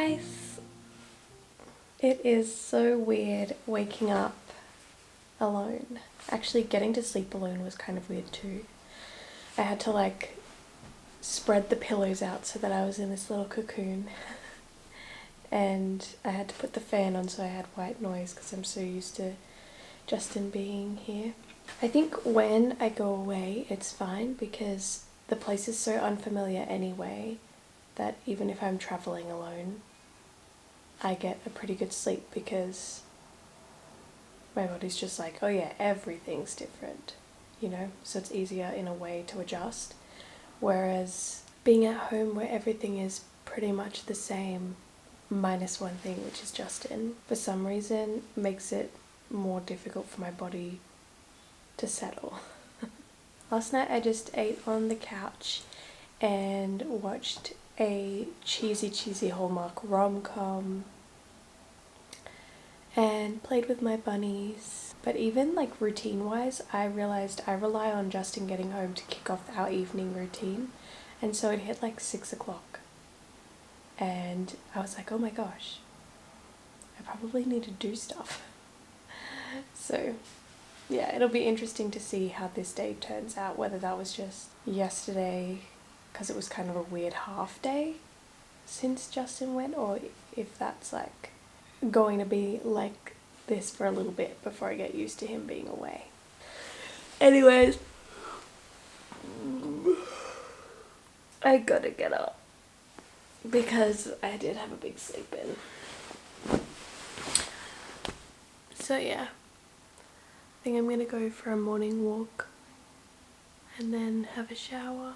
guys. It is so weird waking up alone. Actually, getting to sleep alone was kind of weird too. I had to like spread the pillows out so that I was in this little cocoon. And I had to put the fan on so I had white noise because I'm so used to Justin being here. I think when I go away it's fine because the place is so unfamiliar anyway that even if I'm traveling alone I get a pretty good sleep because my body's just like, oh yeah, everything's different, you know, so it's easier in a way to adjust. Whereas being at home where everything is pretty much the same minus one thing, which is Justin, for some reason makes it more difficult for my body to settle. Last night I just ate on the couch and watched a cheesy Hallmark rom-com and played with my bunnies. But even like routine wise, I realized I rely on Justin getting home to kick off our evening routine, and so it hit like 6 o'clock and I was like, oh my gosh, I probably need to do stuff. So yeah, it'll be interesting to see how this day turns out, whether that was just yesterday because it was kind of a weird half day since Justin went, or if that's like going to be like this for a little bit before I get used to him being away. Anyways, I gotta get up because I did have a big sleep in. So yeah, I think I'm gonna go for a morning walk and then have a shower.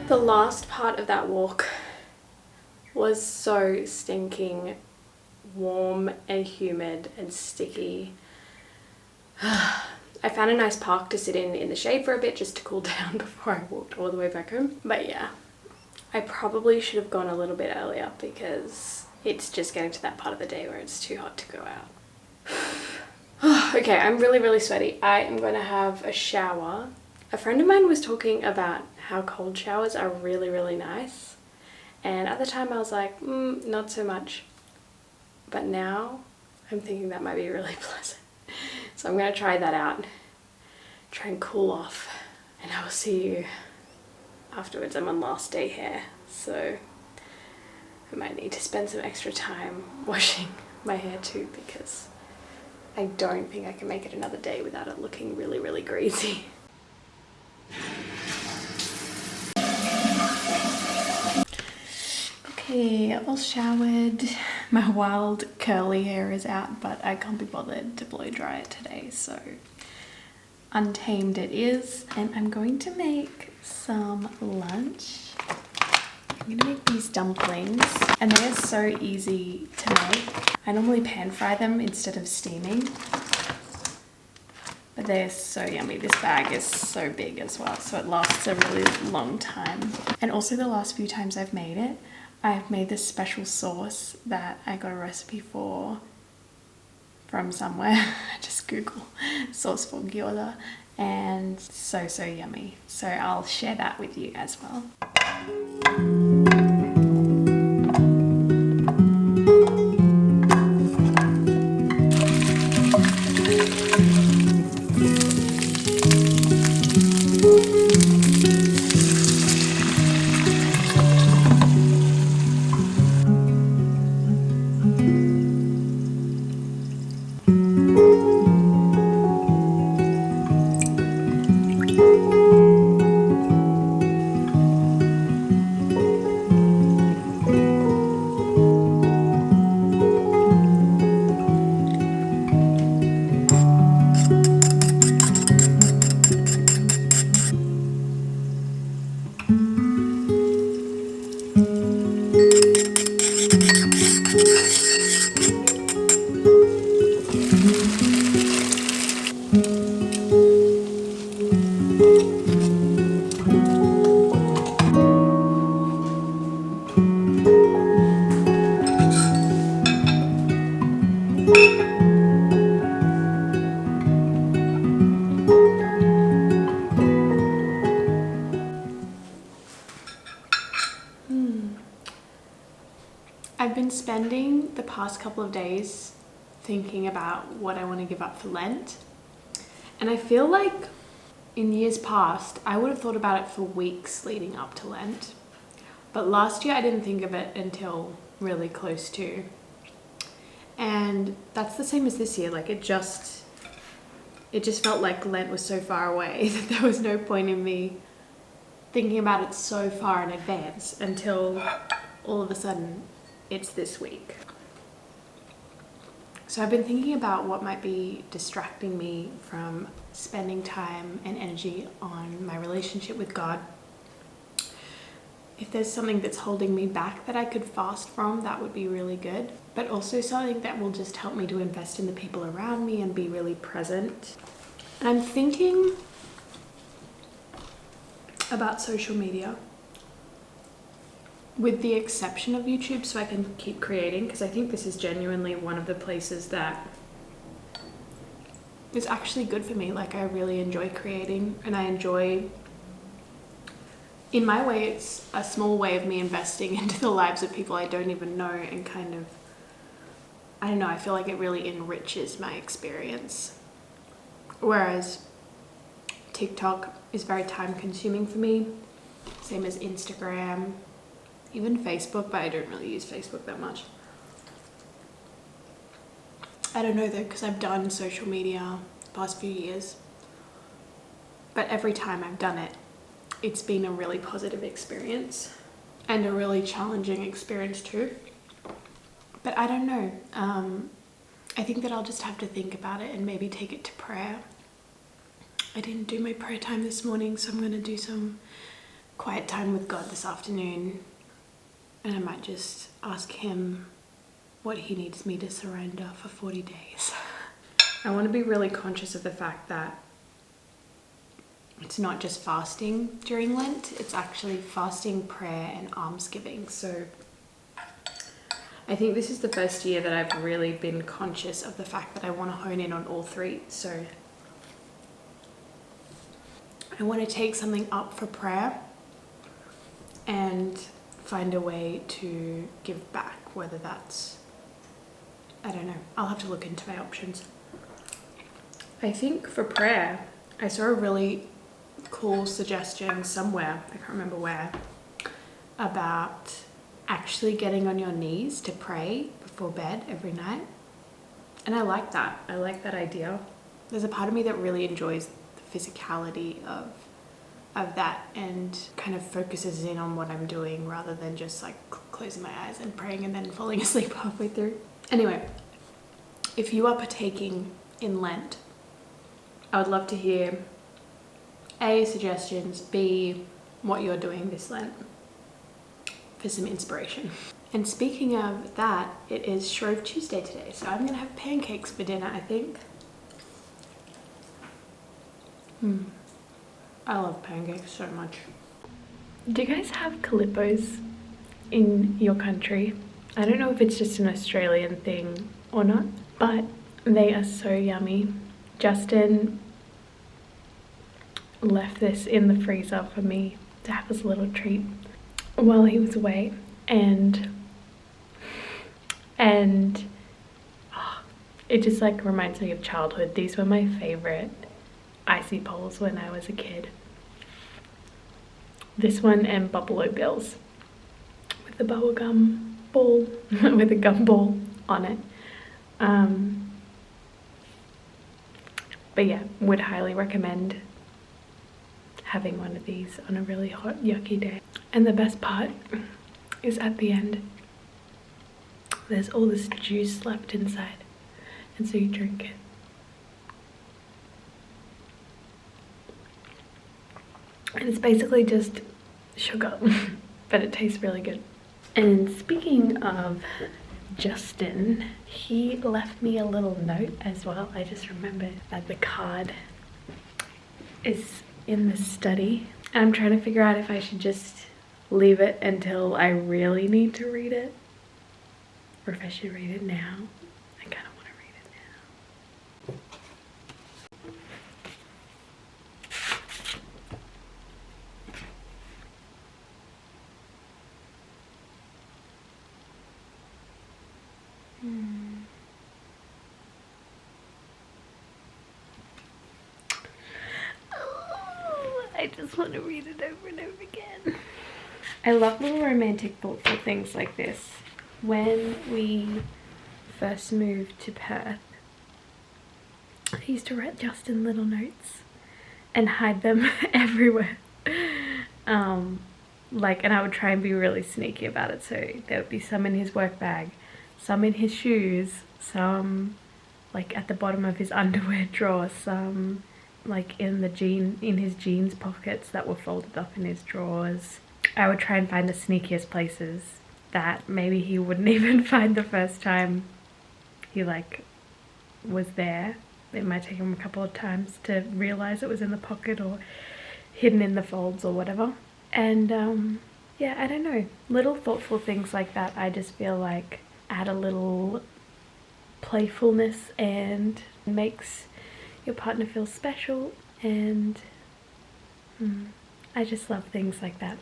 The last part of that walk was so stinking warm and humid and sticky. I found a nice park to sit in the shade for a bit just to cool down before I walked all the way back home. But yeah, I probably should have gone a little bit earlier because it's just getting to that part of the day where it's too hot to go out. Okay, I'm really sweaty. I am going to have a shower. A friend of mine was talking about how cold showers are really nice, and at the time I was like, not so much, but now I'm thinking that might be really pleasant. So I'm going to try that out, try and cool off, and I will see you afterwards. I'm on last day hair, so I might need to spend some extra time washing my hair too, because I don't think I can make it another day without it looking really greasy. Okay, all showered. My wild curly hair is out, but I can't be bothered to blow dry it today, so untamed it is. And I'm going to make some lunch. I'm gonna make these dumplings, and they are so easy to make. I normally pan fry them instead of steaming, but they're so yummy. This bag is so big as well, so it lasts a really long time. And also the last few times I've made it, I've made this special sauce that I got a recipe for from somewhere. Just Google sauce for gyoza, and so yummy. So I'll share that with you as well. I've been spending the past couple of days thinking about what I want to give up for Lent. And I feel like in years past, I would have thought about it for weeks leading up to Lent. But last year I didn't think of it until really close to. And that's the same as this year. Like it just felt like Lent was so far away that there was no point in me thinking about it so far in advance until all of a sudden it's this week. So I've been thinking about what might be distracting me from spending time and energy on my relationship with God. If there's something that's holding me back that I could fast from, that would be really good. But also something that will just help me to invest in the people around me and be really present. And I'm thinking about social media, with the exception of YouTube, so I can keep creating, because I think this is genuinely one of the places that is actually good for me. Like I really enjoy creating, and I enjoy, in my way, it's a small way of me investing into the lives of people I don't even know, and kind of, I don't know, I feel like it really enriches my experience. Whereas TikTok is very time consuming for me, same as Instagram, even Facebook, but I don't really use Facebook that much. I don't know though, because I've done social media the past few years, but every time I've done it, it's been a really positive experience and a really challenging experience too. But I don't know, I think that I'll just have to think about it and maybe take it to prayer. I didn't do my prayer time this morning, so I'm going to do some quiet time with God this afternoon. And I might just ask him what he needs me to surrender for 40 days. I want to be really conscious of the fact that it's not just fasting during Lent, it's actually fasting, prayer, and almsgiving. So I think this is the first year that I've really been conscious of the fact that I want to hone in on all three. So I want to take something up for prayer and find a way to give back, whether that's, I don't know, I'll have to look into my options. I think for prayer, I saw a really cool suggestion somewhere, I can't remember where, about actually getting on your knees to pray before bed every night. And I like that. I like that idea. There's a part of me that really enjoys the physicality of that and kind of focuses in on what I'm doing rather than just like closing my eyes and praying and then falling asleep halfway through. Anyway, if you are partaking in Lent, I would love to hear A, suggestions, B, what you're doing this Lent for some inspiration. And speaking of that, it is Shrove Tuesday today, so I'm gonna have pancakes for dinner, I think. I love pancakes so much. Do you guys have Calippos in your country. I don't know if it's just an Australian thing or not, but they are so yummy. Justin left this in the freezer for me to have as a little treat while he was away, and it just like reminds me of childhood. These were my favorite icy poles when I was a kid. This one and Buffalo Bills with the bubblegum ball with a gum ball on it. But yeah, would highly recommend having one of these on a really hot yucky day. And the best part is at the end, there's all this juice left inside, and so you drink it. And it's basically just sugar, but it tastes really good. And speaking of Justin, he left me a little note as well. I just remembered that the card is in the study. I'm trying to figure out if I should just leave it until I really need to read it, or if I should read it now. I kind of want to read it now. I just want to read it over and over again. I love little romantic thoughtful things like this. When we first moved to Perth, I used to write Justin little notes and hide them everywhere. And I would try and be really sneaky about it. So there would be some in his work bag, some in his shoes, some like at the bottom of his underwear drawer, some like in his jeans pockets that were folded up in his drawers. I would try and find the sneakiest places that maybe he wouldn't even find the first time he like was there. It might take him a couple of times to realize it was in the pocket or hidden in the folds or whatever. And yeah, I don't know, little thoughtful things like that I just feel like add a little playfulness and makes your partner feel special. And I just love things like that.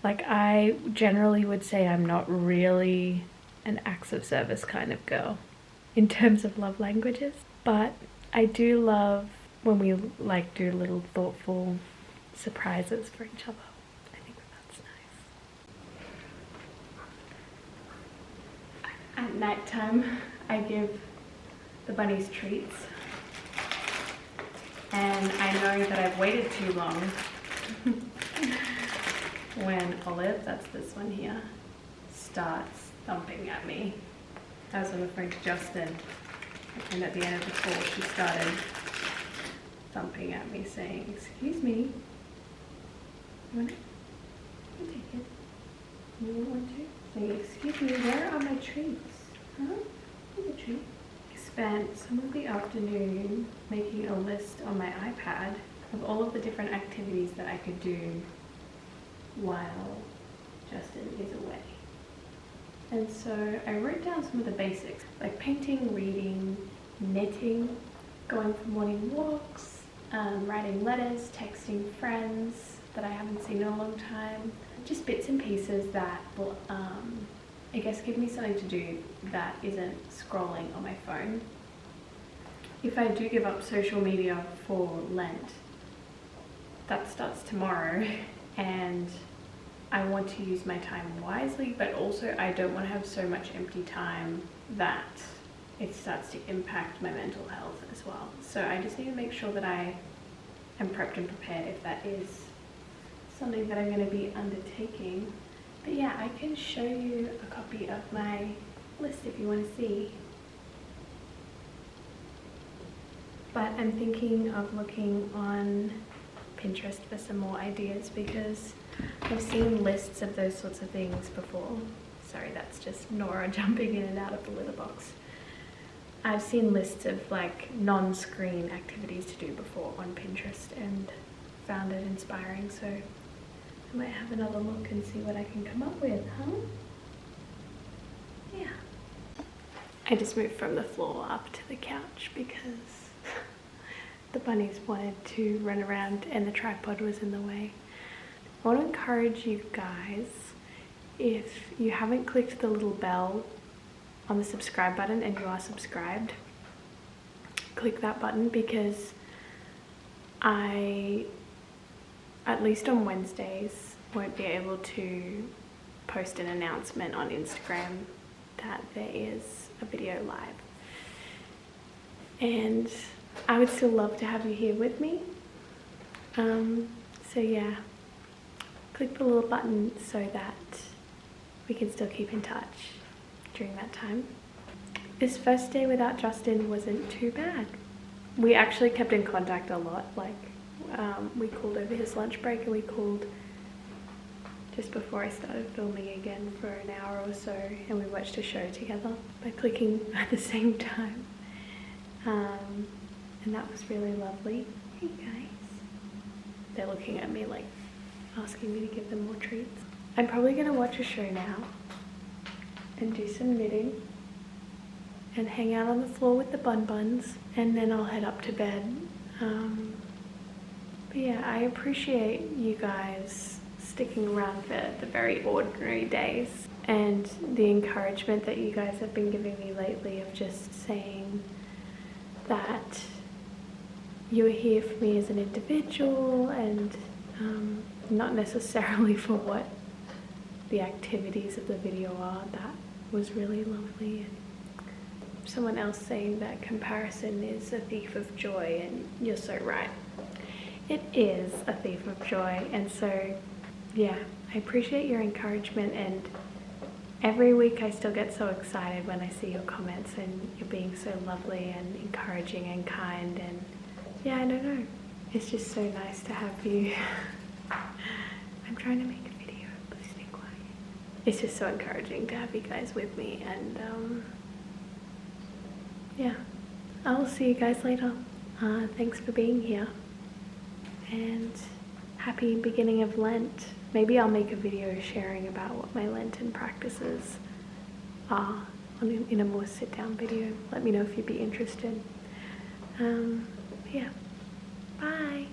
Like, I generally would say I'm not really an acts of service kind of girl in terms of love languages, but I do love when we like do little thoughtful surprises for each other. I think that's nice. At nighttime, I give the bunnies treats, and I know that I've waited too long when Olive, that's this one here, starts thumping at me. I was on the phone to Justin, and at the end of the call she started thumping at me saying, "Excuse me, you want it? You take it. You want one too?" Saying, "Excuse me, where are my treats? Huh? Here's a treat." I spent some of the afternoon making a list on my iPad of all of the different activities that I could do while Justin is away. And so I wrote down some of the basics, like painting, reading, knitting, going for morning walks, writing letters, texting friends that I haven't seen in a long time. Just bits and pieces that will, I guess, give me something to do that isn't scrolling on my phone. If I do give up social media for Lent, that starts tomorrow, and I want to use my time wisely, but also I don't want to have so much empty time that it starts to impact my mental health as well. So I just need to make sure that I am prepped and prepared if that is something that I'm going to be undertaking. But yeah, I can show you a copy of my list if you want to see. But I'm thinking of looking on Pinterest for some more ideas, because I've seen lists of those sorts of things before. Sorry, that's just Nora jumping in and out of the litter box. I've seen lists of like non-screen activities to do before on Pinterest and found it inspiring, so I might have another look and see what I can come up with, huh? yeah. I just moved from the floor up to the couch because the bunnies wanted to run around and the tripod was in the way. I want to encourage you guys, if you haven't clicked the little bell on the subscribe button and you are subscribed, click that button, because I, at least on Wednesdays, won't be able to post an announcement on Instagram that there is a video live. And I would still love to have you here with me. So yeah, click the little button so that we can still keep in touch during that time. This first day without Justin wasn't too bad. We actually kept in contact a lot. Like, we called over his lunch break, and we called just before I started filming again for an hour or so, and we watched a show together by clicking at the same time. And that was really lovely. Hey guys. They're looking at me like asking me to give them more treats. I'm probably gonna watch a show now and do some knitting and hang out on the floor with the buns, and then I'll head up to bed. But yeah, I appreciate you guys sticking around for the very ordinary days, and the encouragement that you guys have been giving me lately of just saying that you're here for me as an individual, and not necessarily for what the activities of the video are. That was really lovely. And someone else saying that comparison is a thief of joy, and you're so right. It is a thief of joy. And so yeah, I appreciate your encouragement, and every week I still get so excited when I see your comments, and you're being so lovely and encouraging and kind. And yeah, I don't know, it's just so nice to have you. I'm trying to make a video, please be quiet. It's just so encouraging to have you guys with me, and yeah, I'll see you guys later. Thanks for being here, and happy beginning of Lent. Maybe I'll make a video sharing about what my Lenten practices are in a more sit-down video. Let me know if you'd be interested. Yeah, bye.